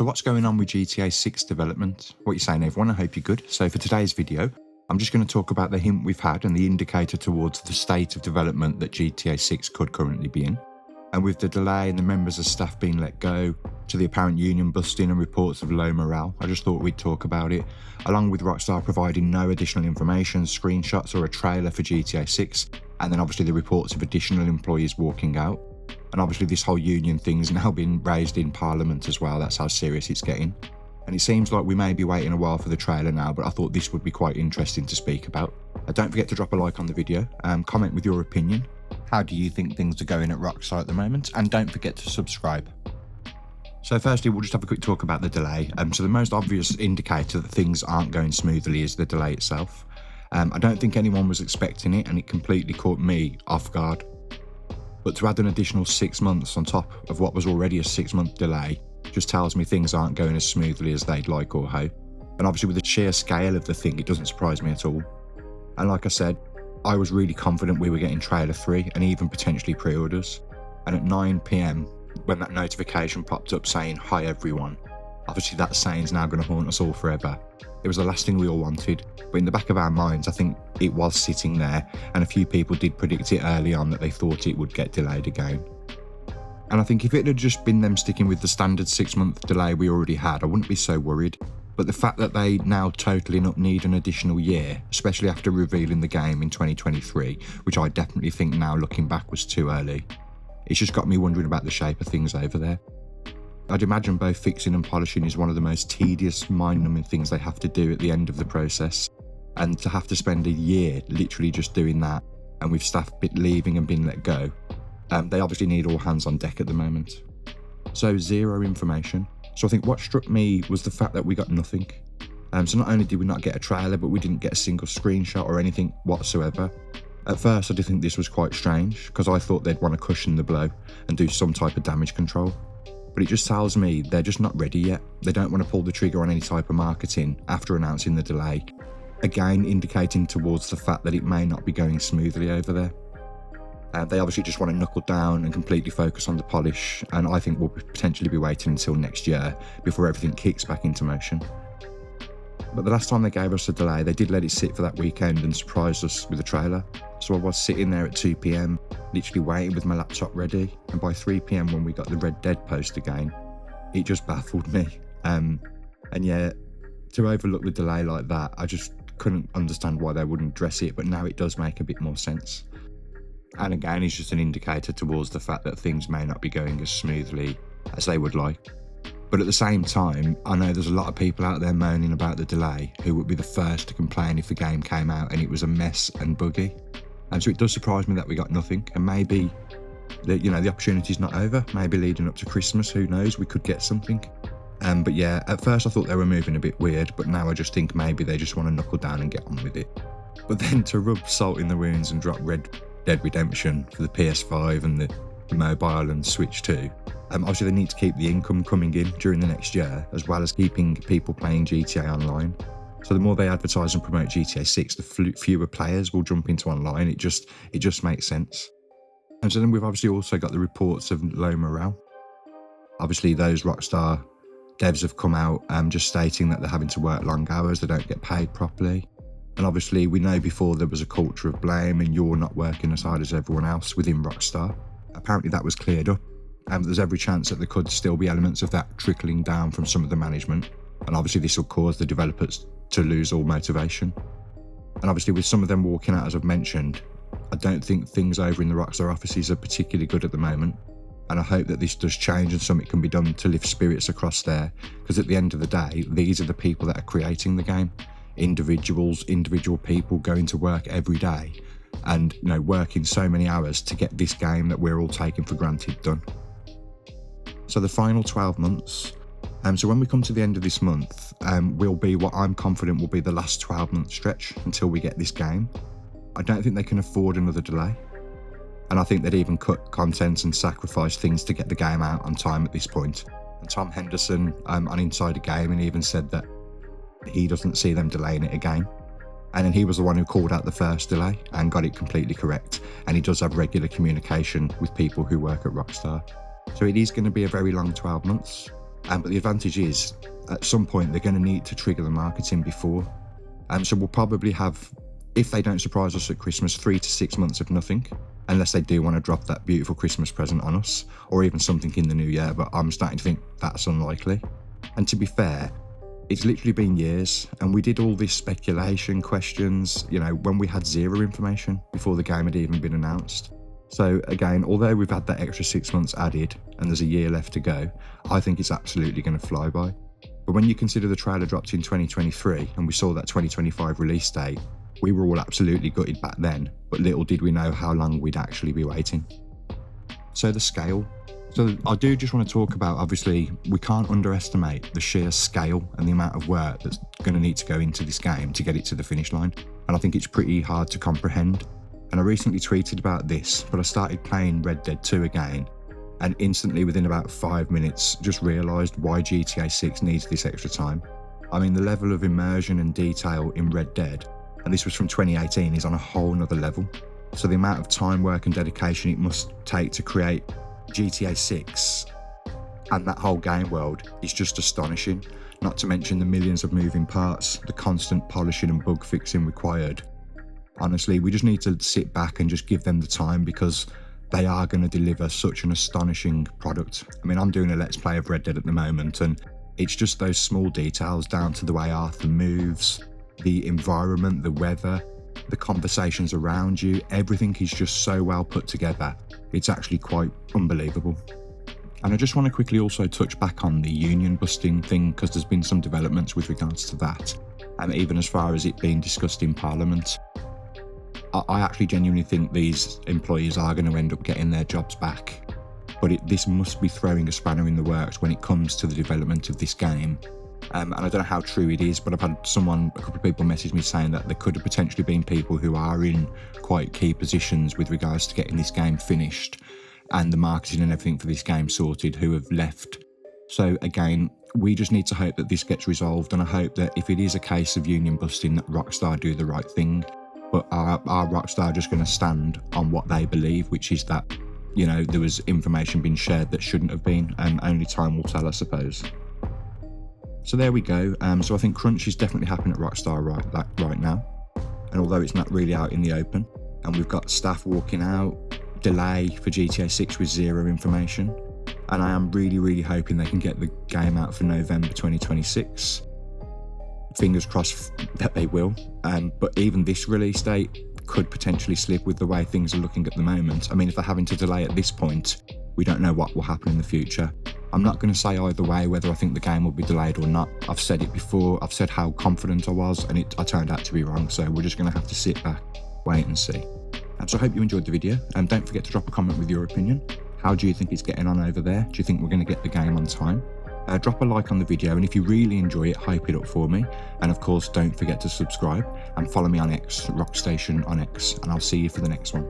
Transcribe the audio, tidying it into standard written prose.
So what's going on with GTA 6 development? What you saying, everyone? I hope you're good. So for today's video, I'm just going to talk about the hint we've had and the indicator towards the state of development that GTA 6 could currently be in. And with the delay and the members of staff being let go, to the apparent union busting and reports of low morale, I just thought we'd talk about it, along with Rockstar providing no additional information, screenshots or a trailer for GTA 6, and then obviously the reports of additional employees walking out. And obviously this whole union thing's now been raised in Parliament as well, that's how serious it's getting. And it seems like we may be waiting a while for the trailer now, but I thought this would be quite interesting to speak about. Don't forget to drop a like on the video, comment with your opinion. How do you think things are going at Rockstar at the moment? And don't forget to subscribe. So firstly, we'll just have a quick talk about the delay. So the most obvious indicator that things aren't going smoothly is the delay itself. I don't think anyone was expecting it, and it completely caught me off guard. But to add an additional 6 months on top of what was already a 6-month delay just tells me things aren't going as smoothly as they'd like or hope. And obviously with the sheer scale of the thing, it doesn't surprise me at all. And like I said, I was really confident we were getting trailer 3 and even potentially pre-orders. And at 9 PM, when that notification popped up saying, "Hi everyone," obviously that saying's now going to haunt us all forever. It was the last thing we all wanted, but in the back of our minds, I think it was sitting there, and a few people did predict it early on that they thought it would get delayed again. And I think if it had just been them sticking with the standard 6-month delay we already had, I wouldn't be so worried. But the fact that they now totally not need an additional year, especially after revealing the game in 2023, which I definitely think now looking back was too early, it's just got me wondering about the shape of things over there. I'd imagine both fixing and polishing is one of the most tedious, mind-numbing things they have to do at the end of the process. And to have to spend a year literally just doing that, and with staff leaving and being let go, they obviously need all hands on deck at the moment. So zero information. So I think what struck me was the fact that we got nothing. So not only did we not get a trailer, but we didn't get a single screenshot or anything whatsoever. At first I did think this was quite strange, because I thought they'd want to cushion the blow and do some type of damage control. But it just tells me they're just not ready yet. They don't want to pull the trigger on any type of marketing after announcing the delay. Again, indicating towards the fact that it may not be going smoothly over there. They obviously just want to knuckle down and completely focus on the polish, and I think we'll potentially be waiting until next year before everything kicks back into motion. But the last time they gave us a delay, they did let it sit for that weekend and surprised us with a trailer. So I was sitting there at 2 PM, literally waiting with my laptop ready, and by 3 PM when we got the Red Dead post again, it just baffled me. And yeah, to overlook the delay like that, I just couldn't understand why they wouldn't address it, but now it does make a bit more sense. And again, it's just an indicator towards the fact that things may not be going as smoothly as they would like. But at the same time, I know there's a lot of people out there moaning about the delay who would be the first to complain if the game came out and it was a mess and buggy. And so it does surprise me that we got nothing, and maybe the opportunity's not over. Maybe leading up to Christmas, who knows, we could get something. But yeah, at first I thought they were moving a bit weird, but now I just think maybe they just want to knuckle down and get on with it. But then to rub salt in the wounds and drop Red Dead Redemption for the PS5 and the mobile and Switch too. Obviously they need to keep the income coming in during the next year, as well as keeping people playing GTA Online. So the more they advertise and promote GTA 6, the fewer players will jump into online. It just makes sense. And so then we've obviously also got the reports of low morale. Obviously those Rockstar devs have come out just stating that they're having to work long hours, they don't get paid properly. And obviously we know before there was a culture of blame and you're not working as hard as everyone else within Rockstar. Apparently that was cleared up, and there's every chance that there could still be elements of that trickling down from some of the management. And obviously this will cause the developers to lose all motivation. And obviously with some of them walking out, as I've mentioned, I don't think things over in the Rockstar offices are particularly good at the moment. And I hope that this does change and something can be done to lift spirits across there, because at the end of the day, these are the people that are creating the game. Individual people going to work every day and working so many hours to get this game that we're all taking for granted done. So the final 12 months, so when we come to the end of this month, will be what I'm confident will be the last 12-month stretch until we get this game. I don't think they can afford another delay, and I think they'd even cut content and sacrifice things to get the game out on time at this point. And Tom Henderson on Insider Gaming even said that he doesn't see them delaying it again. And then he was the one who called out the first delay and got it completely correct. And he does have regular communication with people who work at Rockstar. So it is going to be a very long 12 months. But the advantage is, at some point, they're going to need to trigger the marketing before. So we'll probably have, if they don't surprise us at Christmas, 3 to 6 months of nothing, unless they do want to drop that beautiful Christmas present on us, or even something in the new year, but I'm starting to think that's unlikely. And to be fair, it's literally been years, and we did all this speculation questions, you know, when we had zero information before the game had even been announced. So again, although we've had that extra 6 months added and there's a year left to go, I think it's absolutely going to fly by. But when you consider the trailer dropped in 2023 and we saw that 2025 release date, we were all absolutely gutted back then, but little did we know how long we'd actually be waiting. So the scale. So I do just want to talk about, obviously, we can't underestimate the sheer scale and the amount of work that's going to need to go into this game to get it to the finish line. And I think it's pretty hard to comprehend. And I recently tweeted about this, but I started playing Red Dead 2 again, and instantly within about 5 minutes just realised why GTA 6 needs this extra time. I mean, the level of immersion and detail in Red Dead, and this was from 2018, is on a whole nother level. So the amount of time, work and dedication it must take to create GTA 6 and that whole game world is just astonishing, not to mention the millions of moving parts, the constant polishing and bug fixing required. Honestly, we just need to sit back and just give them the time, because they are going to deliver such an astonishing product. I mean, I'm doing a Let's Play of Red Dead at the moment, and it's just those small details down to the way Arthur moves, the environment, the weather, the conversations around you, everything is just so well put together. It's actually quite unbelievable. And I just want to quickly also touch back on the union busting thing, because there's been some developments with regards to that, and even as far as it being discussed in Parliament. I actually genuinely think these employees are going to end up getting their jobs back, but this must be throwing a spanner in the works when it comes to the development of this game. And I don't know how true it is, but I've had a couple of people message me saying that there could have potentially been people who are in quite key positions with regards to getting this game finished and the marketing and everything for this game sorted, who have left. So again, we just need to hope that this gets resolved, and I hope that if it is a case of union busting, that Rockstar do the right thing. But are Rockstar just going to stand on what they believe, which is that, you know, there was information being shared that shouldn't have been, and only time will tell, I suppose. So there we go. So I think crunch is definitely happening at Rockstar right now. And although it's not really out in the open, and we've got staff walking out, delay for GTA 6 with zero information, and I am really, really hoping they can get the game out for November 2026. Fingers crossed that they will, but even this release date could potentially slip with the way things are looking at the moment. I mean, if they're having to delay at this point, we don't know what will happen in the future. I'm not going to say either way whether I think the game will be delayed or not. I've said it before, I've said how confident I was, and I turned out to be wrong, so we're just going to have to sit back, wait and see. So I hope you enjoyed the video, and don't forget to drop a comment with your opinion. How do you think it's getting on over there? Do you think we're going to get the game on time? Drop a like on the video, and if you really enjoy it, hype it up for me. And of course, don't forget to subscribe and follow me on X, Rockstation on X, and I'll see you for the next one.